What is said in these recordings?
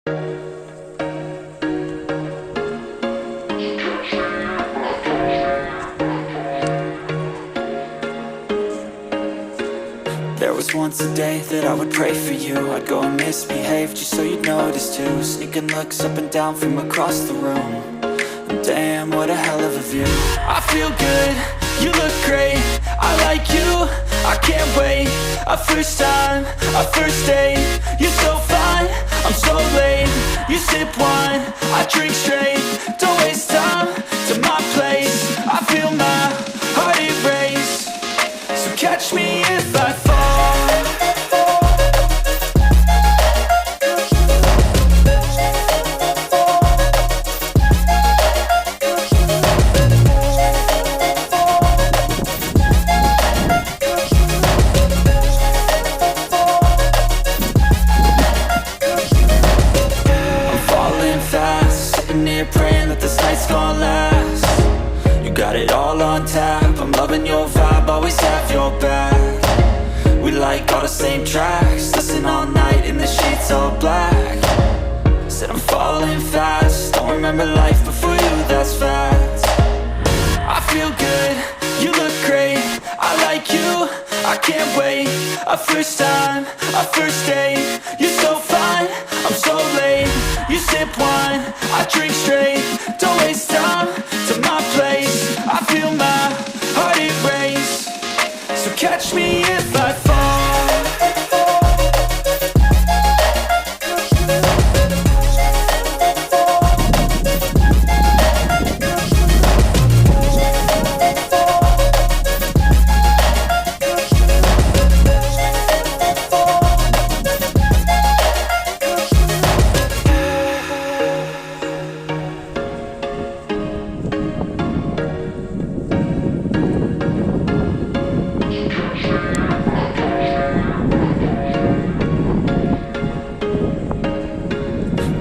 There was once a day that I would pray for you. I'd go and misbehave just so you'd notice too. Sneaking looks up and down from across the room. And damn, what a hell of a view. I feel good, you look great, I like you, I can't wait. A first time, a first date. You're so fine, I'm so late. You sip wine, I drink straight. Don't waste time to my place. I feel my heart erase. So catch me if I fall. Praying that this night's gonna last. You got it all on tap, I'm loving your vibe, always have your back. We like all the same tracks, listen all night in the sheets all black. Said I'm falling fast, don't remember life before you, that's fact. I feel good, you look great, I like you, I can't wait. A first time, a first date. You're so fine, I'm so late. You sip wine, I drink straight. Don't waste time to my place. I feel my heart erase. So catch me if I fall.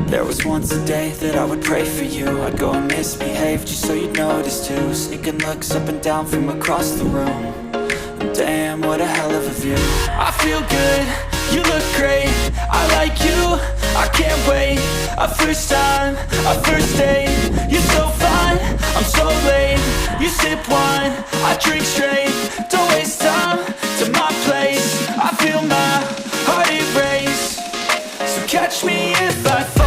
There was once a day that I would pray for you. I'd go and misbehave just so you'd notice too. Sneaking looks up and down from across the room. Damn, what a hell of a view. I feel good, you look great, I like you, I can't wait. A first time, a first date. You're so fine, I'm so late. You sip wine, I drink straight. Don't waste time to my place. I feel my heart erase. So catch me if I fall.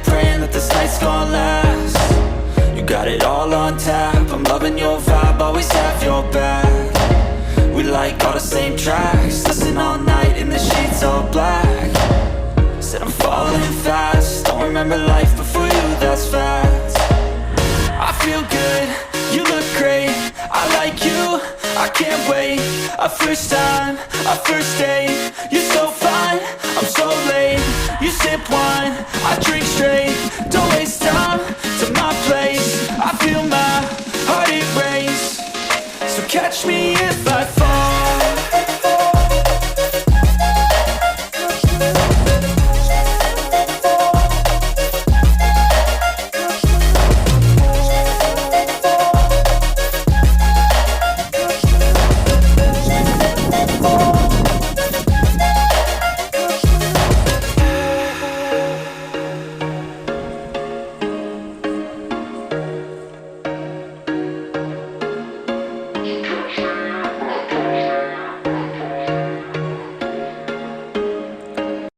Praying that this night's gonna last. You got it all on tap, I'm loving your vibe, always have your back. We like all the same tracks, listen all night in the sheets all black. Said I'm falling fast, don't remember life before you, that's fact. I feel good, you look great, I like you, I can't wait. A first time, a first date. You're so fine, I'm so late. You sip wine, I drink straight. Don't waste time to my place. I feel my heart erase. So catch me if I